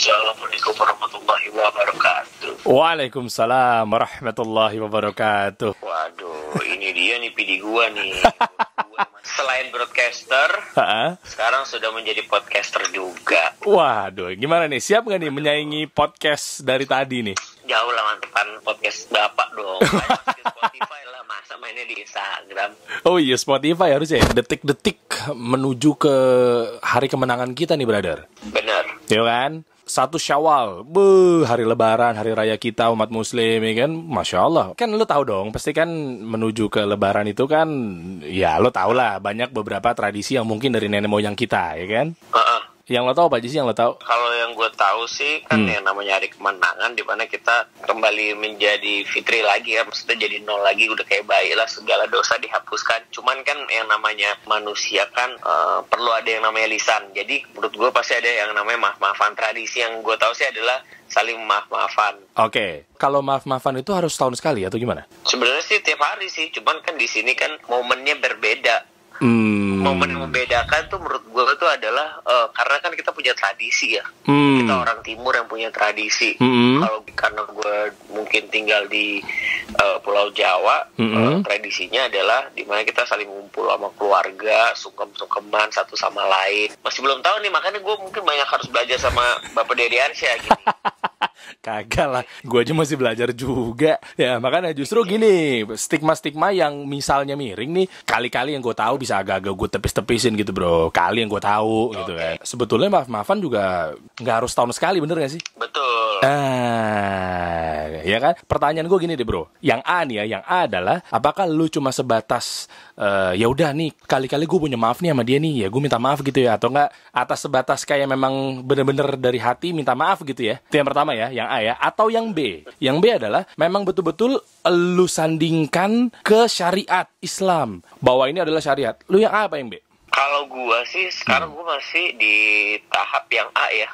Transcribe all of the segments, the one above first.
Assalamualaikum warahmatullahi wabarakatuh. Waalaikumsalam warahmatullahi wabarakatuh. Waduh, ini dia nih PD gua nih. Selain broadcaster, sekarang sudah menjadi podcaster juga. Waduh, gimana nih? Siap nggak nih menyaingi podcast dari tadi nih? Jauh lah mantepan podcast bapak dong. Di Spotify lah, masa mainnya di Instagram. Oh iya, Spotify harusnya ya. Detik-detik menuju ke hari kemenangan kita nih, brother. Bener. Ya kan? 1 Syawal, hari lebaran, hari raya kita umat muslim, ya kan? Masya Allah. Kan lo tahu dong, pasti kan menuju ke lebaran itu kan, ya lo tau lah, banyak beberapa tradisi yang mungkin dari nenek moyang kita, ya kan? Yang lo tahu apa aja sih yang lo tahu? Kalau yang gue tahu sih kan yang namanya hari kemenangan, di mana kita kembali menjadi fitri lagi ya, maksudnya jadi nol lagi, udah kayak bayi lah, segala dosa dihapuskan. Cuman kan yang namanya manusia kan perlu ada yang namanya lisan. Jadi menurut gue pasti ada yang namanya maaf-maafan. Tradisi yang gue tahu sih adalah saling maaf-maafan. Oke. Kalau maaf-maafan itu harus tahun sekali atau gimana? Sebenarnya sih tiap hari sih, cuman kan di sini kan momennya berbeda. Momen yang membedakan tuh menurut gue tuh adalah karena kan kita punya tradisi ya. Kita orang timur yang punya tradisi. Kalau karena gue mungkin tinggal di Pulau Jawa, tradisinya adalah dimana kita saling ngumpul sama keluarga, sungkem-sungkeman satu sama lain. Masih belum tahu nih, makanya gue mungkin banyak harus belajar sama Bapak Dedi Arsyah gini. Kagak lah, gue aja masih belajar juga. Ya makanya justru gini, stigma-stigma yang misalnya miring nih, kali-kali yang gue tahu bisa agak-agak gue tepis-tepisin gitu bro. Kali yang gue tahu gitu kan. Sebetulnya maaf-maafan juga nggak harus tahun sekali, bener gak sih? Betul. Ya kan? Pertanyaan gue gini deh bro. Yang A nih ya, yang A adalah apakah lu cuma sebatas ya udah nih, kali-kali gue punya maaf nih sama dia nih, ya gue minta maaf gitu ya, atau enggak atas sebatas kayak memang bener-bener dari hati minta maaf gitu ya. Itu yang pertama ya, yang A ya. Atau yang B. Yang B adalah memang betul-betul lu sandingkan ke syariat Islam, bahwa ini adalah syariat. Lu yang A apa yang B? Kalau gue sih sekarang gue masih di tahap yang A ya.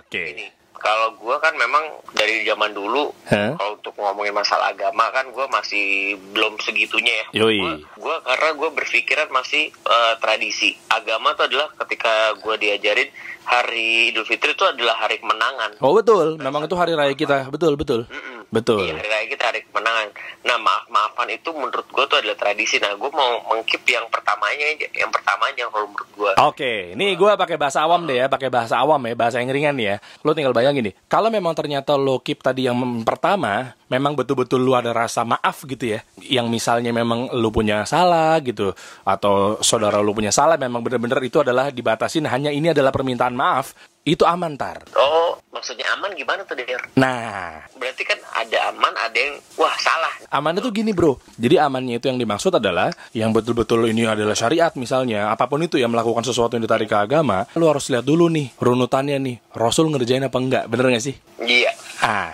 Oke. Kalau gue kan memang dari zaman dulu, kalau untuk ngomongin masalah agama kan gue masih belum segitunya ya. Gue karena gue berpikiran masih tradisi. Agama itu adalah ketika gue diajarin hari Idul Fitri itu adalah hari kemenangan. Oh betul, memang itu hari raya kita, betul. Betul. Iya, hari raya kita hari kemenangan. Nah, maaf-maafan itu menurut gue tuh adalah tradisi. Nah, gue mau mengkip yang pertamanya aja, kalau menurut gue. Oke, ini gue pakai bahasa awam deh ya, bahasa yang ringan nih ya. Lo tinggal bayangin nih, kalau memang ternyata lo keep tadi yang pertama, memang betul-betul lo ada rasa maaf gitu ya, yang misalnya memang lo punya salah gitu, atau saudara lo punya salah, memang benar-benar itu adalah dibatasin, hanya ini adalah permintaan maaf, itu aman tar. Oh, maksudnya aman gimana tuh, Der? Nah, berarti kan ada aman, ada yang wah salah. Aman itu gini bro, jadi amannya itu yang dimaksud adalah yang betul-betul ini adalah syariat misalnya, apapun itu yang melakukan sesuatu yang ditarik ke agama, lo harus lihat dulu nih runutannya nih, Rasul ngerjain apa enggak, bener gak sih? Iya.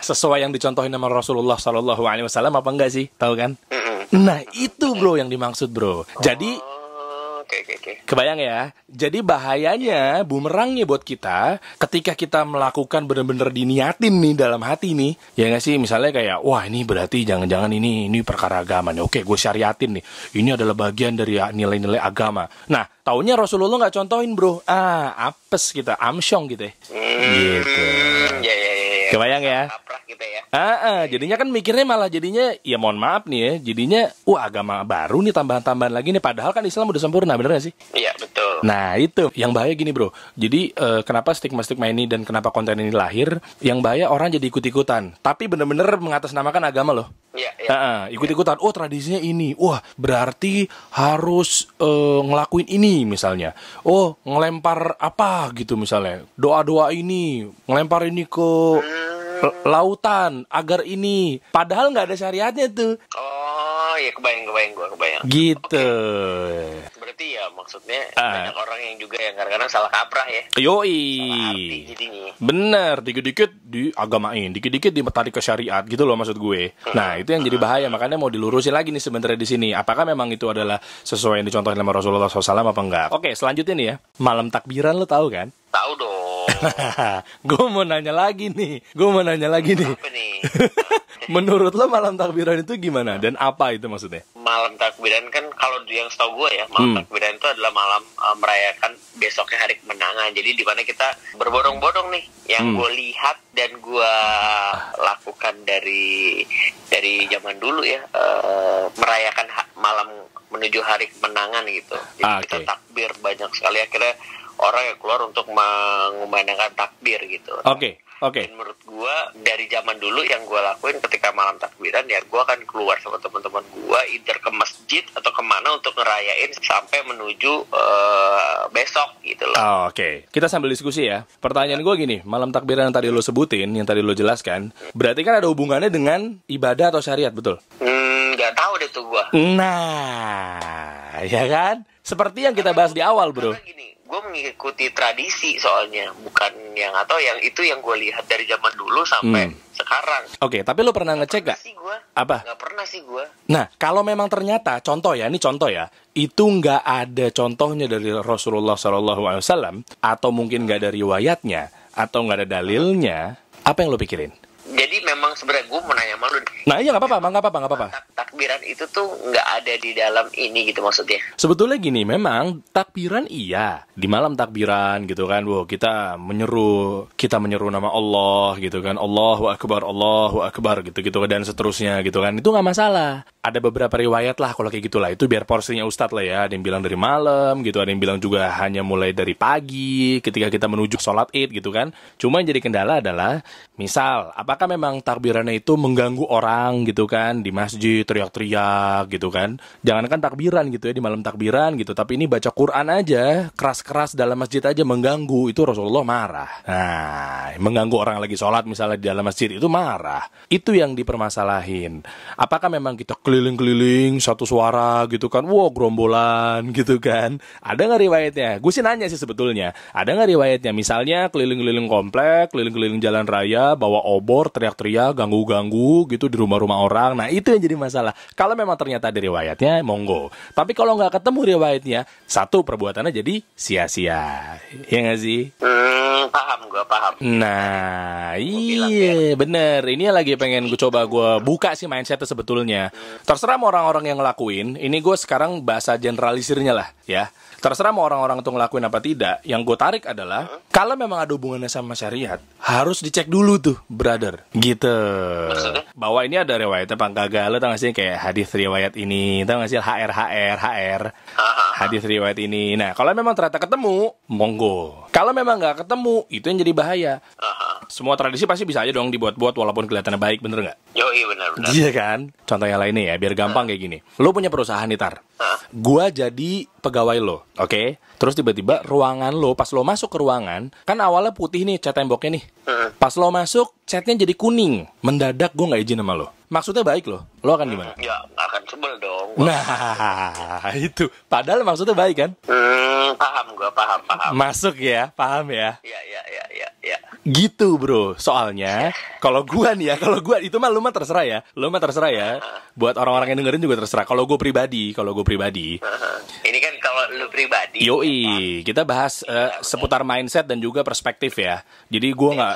Sesuai yang dicontohin sama Rasulullah SAW apa enggak sih, tahu kan? Nah itu bro yang dimaksud bro. Jadi kebayang ya. Jadi bahayanya, bumerangnya buat kita, ketika kita melakukan benar-benar diniatin nih dalam hati nih, ya nggak sih? Misalnya kayak, wah ini berarti jangan-jangan ini perkara agama nih. Oke, gue syariatin nih. Ini adalah bagian dari nilai-nilai agama. Nah, taunya Rasulullah nggak contohin bro. Apes kita, amsyong gitu ya. Gitu. Kebayang ya? Gitu ya. Jadinya kan mikirnya malah jadinya, ya mohon maaf nih ya, jadinya, agama baru nih, tambahan-tambahan lagi nih, padahal kan Islam udah sempurna, bener gak sih? Iya, betul. Nah, itu, yang bahaya gini bro, jadi kenapa stigma-stigma ini dan kenapa konten ini lahir, yang bahaya orang jadi ikut-ikutan, tapi bener-bener mengatasnamakan agama loh. Iya. Ikut-ikutan, tradisinya ini, berarti harus ngelakuin ini misalnya, ngelempar apa gitu misalnya, doa-doa ini, ngelempar ini ke lautan agar ini, padahal nggak ada syariatnya tuh. Oh ya, kebayang. Gitu. Berarti ya maksudnya banyak orang yang juga yang kadang-kadang salah kaprah ya. Salah arti jadinya. Bener, dikit-dikit diagamain, dikit-dikit ditarik ke syariat gitu loh maksud gue. Nah itu yang jadi bahaya, makanya mau dilurusin lagi nih sebenarnya di sini. Apakah memang itu adalah sesuai yang dicontohin sama Rasulullah SAW apa enggak? Oke, selanjutnya nih ya, malam takbiran lo tahu kan? Tahu dong. Gue mau nanya lagi nih. Apa nih? Menurut lo malam takbiran itu gimana? Dan apa itu maksudnya? Malam takbiran takbiran kan kalau yang setahu gue ya, malam takbiran itu adalah malam merayakan besoknya hari kemenangan. Jadi di mana kita berbondong-bondong nih. Yang gue lihat dan gue lakukan dari zaman dulu ya, merayakan malam menuju hari kemenangan gitu. Jadi kita takbir banyak sekali, akhirnya orang yang keluar untuk mengumandangkan takbir gitu. Oke. Dan menurut gue dari zaman dulu yang gue lakuin ketika malam takbiran ya, gue akan keluar sama teman-teman gue either ke masjid atau kemana untuk ngerayain sampai menuju besok gitu loh. Oke. Kita sambil diskusi ya. Pertanyaan gue gini, malam takbiran yang tadi lo sebutin, yang tadi lo jelaskan, berarti kan ada hubungannya dengan ibadah atau syariat, betul? Nggak tahu deh tuh gue. Nah, ya kan? Seperti yang kita bahas di awal, bro. Karena gini, gue mengikuti tradisi soalnya, bukan yang atau yang itu yang gue lihat dari zaman dulu sampai sekarang. Oke, tapi lo pernah ngecek gak? Apa? Nggak pernah sih gue. Nah, kalau memang ternyata, contoh ya, itu nggak ada contohnya dari Rasulullah SAW, atau mungkin nggak ada riwayatnya, atau nggak ada dalilnya, apa yang lo pikirin? Jadi memang sebenarnya gue mau nanya sama lu. Nah iya nggak apa-apa. Takbiran itu tuh nggak ada di dalam ini gitu maksudnya. Sebetulnya gini, memang takbiran iya di malam takbiran gitu kan, kita menyeru nama Allah gitu kan, Allahu Akbar gitu dan seterusnya gitu kan, itu nggak masalah. Ada beberapa riwayat lah kalau kayak gitulah, itu biar porsinya Ustadz lah ya. Ada yang bilang dari malam gitu, ada yang bilang juga hanya mulai dari pagi ketika kita menuju sholat id gitu kan. Cuma yang jadi kendala adalah misal apakah memang takbirannya itu mengganggu orang gitu kan, di masjid teriak-teriak gitu kan. Jangankan takbiran gitu ya, di malam takbiran gitu, tapi ini baca Quran aja keras-keras dalam masjid aja mengganggu, itu Rasulullah marah. Nah, mengganggu orang lagi sholat misalnya di dalam masjid itu marah. Itu yang dipermasalahin. Apakah memang kita keliling-keliling satu suara gitu kan, gerombolan gitu kan, ada nggak riwayatnya? Gue sih nanya sih sebetulnya, ada nggak riwayatnya? Misalnya keliling-keliling komplek, keliling-keliling jalan raya, bawa obor, teriak-teriak, ganggu-ganggu gitu di rumah-rumah orang. Nah itu yang jadi masalah. Kalau memang ternyata ada riwayatnya, monggo. Tapi kalau nggak ketemu riwayatnya, satu, perbuatannya jadi sia-sia. Ya nggak sih? Paham. Nah, iya bener. Ini lagi pengen gue coba gue buka sih mindsetnya sebetulnya. Terserah mau orang-orang yang ngelakuin. Ini gue sekarang bahasa generalisirnya lah ya. Terserah mau orang-orang itu ngelakuin apa tidak. Yang gue tarik adalah kalau memang ada hubungannya sama syariat, harus dicek dulu tuh, brother. Gitu. Maksudnya? Bahwa ini ada riwayatnya apa enggak. Lo tau gak sih kayak hadis riwayat ini, tau gak sih HR. Hadis riwayat ini. Nah, kalau memang ternyata ketemu, monggo. Kalau memang nggak ketemu, itu yang jadi bahaya. Semua tradisi pasti bisa aja dong dibuat-buat walaupun kelihatannya baik, bener nggak? Yoi, benar. Iya kan? Contoh yang lainnya ya, biar gampang kayak gini. Lo punya perusahaan nih, Tar. Gua jadi pegawai lo, oke? Terus tiba-tiba ruangan lo, pas lo masuk ke ruangan, kan awalnya putih nih cat temboknya nih. Pas lo masuk, catnya jadi kuning. Mendadak gue nggak izin sama lo. Maksudnya baik lo akan gimana? Ya, nggak akan sebel dong. Nah, itu. Padahal maksudnya baik kan? Paham. Masuk ya, paham ya? Iya. Gitu bro, soalnya kalau gua nih ya, itu mah lu mah terserah ya. Buat orang-orang yang dengerin juga terserah. Kalau gue pribadi. Ini kan kalau lu pribadi. Yoi, kita bahas seputar mindset dan juga perspektif ya. Jadi gue nggak,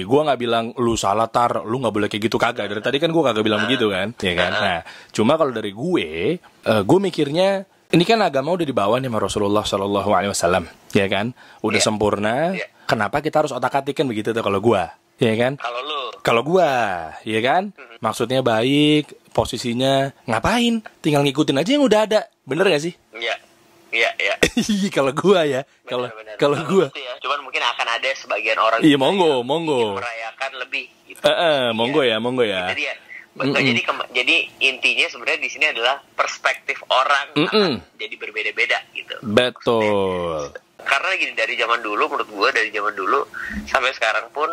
gue nggak bilang lu salah Tar, lu nggak boleh kayak gitu, kagak. Dari tadi kan gue kagak bilang begitu kan, ya kan. Nah, cuma kalau dari gue mikirnya ini kan agama udah dibawa nih sama Rasulullah SAW, ya kan, udah sempurna. Kenapa kita harus otak-atik kan begitu tuh kalau gue, ya kan? Kalau gue, ya kan, maksudnya baik, posisinya ngapain? Tinggal ngikutin aja yang udah ada, bener gak sih? Iya. Kalau gua ya, kalau gua. Ya. Cuman mungkin akan ada sebagian orang. Iya, monggo. Merayakan lebih. Gitu. Monggo ya. Jadi intinya sebenarnya di sini adalah perspektif orang akan jadi berbeda-beda gitu. Betul. Karena gini, dari zaman dulu sampai sekarang pun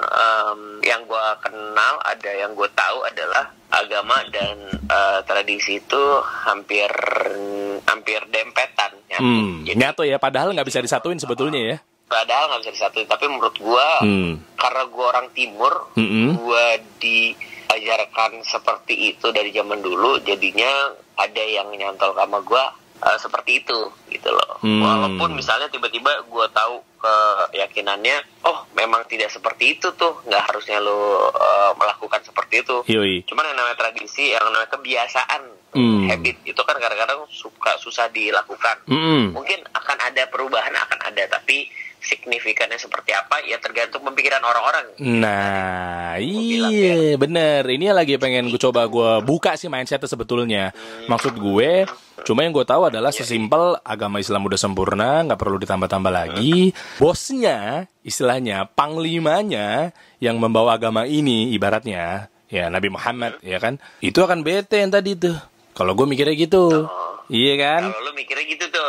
yang gue kenal, ada yang gue tahu adalah agama dan tradisi itu hampir dempetan. Nyatu ya, padahal nggak bisa disatuin sebetulnya ya. Padahal nggak bisa disatuin, tapi menurut gue karena gue orang timur, gue diajarkan seperti itu dari zaman dulu, jadinya ada yang nyantol sama gue seperti itu gitu loh. Walaupun misalnya tiba-tiba gue tahu keyakinannya, memang tidak seperti itu tuh, nggak harusnya lo melakukan seperti itu. Yoi. Cuman yang namanya tradisi, yang namanya kebiasaan habit itu kan kadang-kadang susah dilakukan. Mungkin akan ada perubahan, akan ada, tapi signifikannya seperti apa ya tergantung pemikiran orang-orang. Nah, iya bener. Ini lagi pengen gue coba gue buka sih mindsetnya sebetulnya. Maksud gue, cuma yang gue tahu adalah sesimpel agama Islam udah sempurna, nggak perlu ditambah-tambah lagi. Bosnya, istilahnya, panglimanya yang membawa agama ini, ibaratnya ya Nabi Muhammad, ya kan? Itu akan bete yang tadi tuh. Kalau gue mikirnya gitu. Iya kan? Kalau lu mikirnya gitu tuh.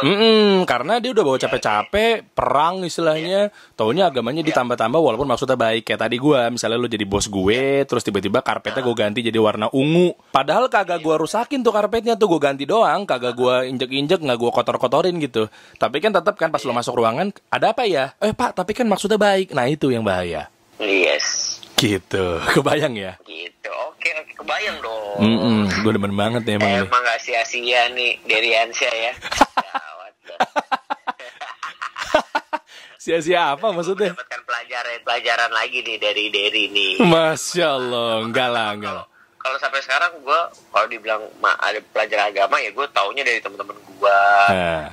Karena dia udah bawa capek-capek, perang istilahnya. Taunya agamanya ditambah-tambah walaupun maksudnya baik. Kayak tadi gue, misalnya lu jadi bos gue, terus tiba-tiba karpetnya gue ganti jadi warna ungu. Padahal kagak gue rusakin tuh karpetnya tuh, gue ganti doang. Kagak gue injek-injek, gak gue kotor-kotorin gitu. Tapi kan tetap kan pas lu masuk ruangan, ada apa ya? Pak, tapi kan maksudnya baik. Nah itu yang bahaya. Yes. Gitu, kebayang ya? Gitu, oke, kebayang dong. Gue demen banget nih emang. Emang gak sia-sia nih dari Ansia ya. Sia-sia apa maksudnya? Mendapatkan pelajaran lagi nih dari Derry nih. Masya Allah, enggak lah. Kalau sampai sekarang gue, kalau dibilang ada pelajaran agama ya gue taunya dari teman-teman gue,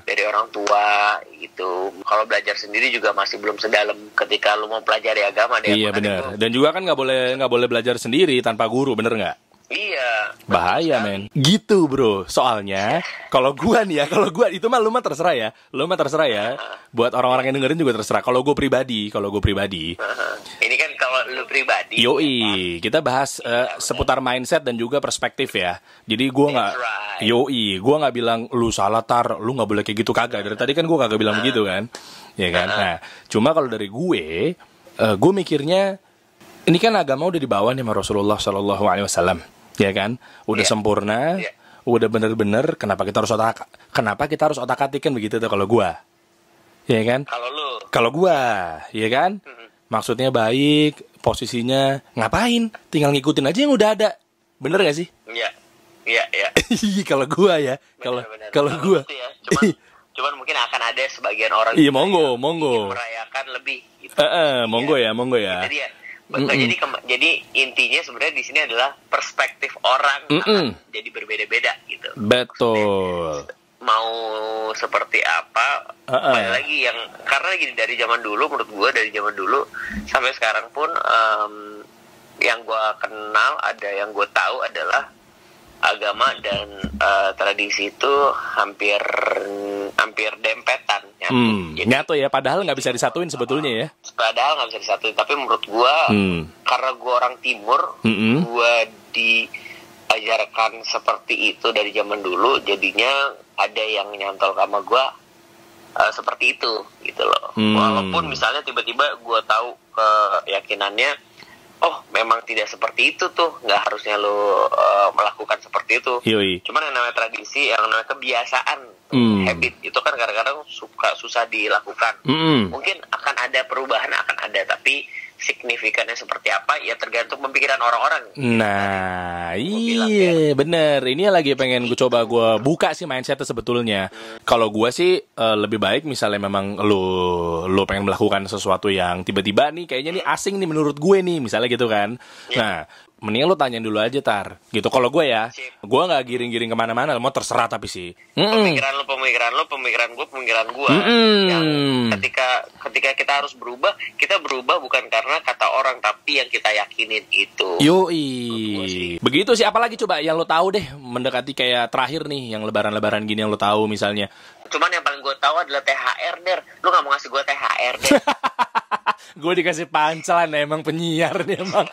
dari orang tua gitu. Kalau belajar sendiri juga masih belum sedalam ketika lu mau pelajari agama deh. Iya benar. Dan juga kan nggak boleh belajar sendiri tanpa guru, bener nggak? Iya. Bahaya men. Gitu bro. Soalnya kalau gua nih ya, itu mah lu mah terserah ya. Buat orang-orang yang dengerin juga terserah. Kalau gue pribadi. Ini kan kalau lu pribadi. Yoi, kita bahas seputar mindset dan juga perspektif ya. Jadi gue nggak, gue nggak bilang lu salah tar, lu nggak boleh kayak gitu, kagak. Dari tadi kan gue kagak bilang begitu kan, ya kan. Nah, cuma kalau dari gue mikirnya ini kan agama udah dibawa nih sama Rasulullah SAW, ya kan, udah sempurna, udah bener-bener. Kenapa kita harus otak-atik kan begitu tuh kalau gue, ya kan. Kalau gue, ya kan. Maksudnya baik, posisinya ngapain? Tinggal ngikutin aja yang udah ada. Bener gak sih? Iya. Kalau gua ya, kalau gua. Ya. Cuman mungkin akan ada sebagian orang. Iya, monggo. Merayakan lebih. Gitu. Monggo ya. Jadi intinya sebenarnya di sini adalah perspektif orang akan jadi berbeda-beda gitu. Betul. Mau seperti apa? Lagi yang karena lagi dari zaman dulu, menurut gue dari zaman dulu sampai sekarang pun yang gue kenal, ada yang gue tahu adalah agama dan tradisi itu hampir dempetan. Nyatu ya, padahal nggak bisa disatuin sebetulnya ya. Padahal nggak bisa disatuin, tapi menurut gue karena gue orang timur, gue diajarkan seperti itu dari zaman dulu, jadinya ada yang nyantol sama gue seperti itu gitu loh. Walaupun misalnya tiba-tiba gue tahu keyakinannya, oh memang tidak seperti itu tuh, nggak harusnya lo melakukan seperti itu. Cuman yang namanya tradisi, yang namanya kebiasaan, habit itu kan kadang-kadang susah dilakukan. Mungkin akan ada perubahan, akan ada, tapi signifikannya seperti apa ya tergantung pemikiran orang-orang. Nah, iya bener. Ini lagi pengen gue coba gue buka sih mindsetnya sebetulnya. Kalau gue sih lebih baik misalnya memang lo pengen melakukan sesuatu yang tiba-tiba nih kayaknya nih asing nih menurut gue nih, misalnya gitu kan. Nah, mendingan lo tanyain dulu aja tar gitu. Kalau gue ya, gue nggak giring-giring kemana-mana, mau terserah tapi sih. Pemikiran gue. Yang ketika kita harus berubah, kita berubah bukan karena kata orang, tapi yang kita yakinin itu. Begitu sih. Apalagi coba yang lo tahu deh mendekati kayak terakhir nih, yang lebaran gini yang lo tahu misalnya. Cuman yang paling gue tahu adalah THR, Der. Lu nggak mau ngasih gue THR, Der? Gue dikasih pancelan, emang penyiar nih emang.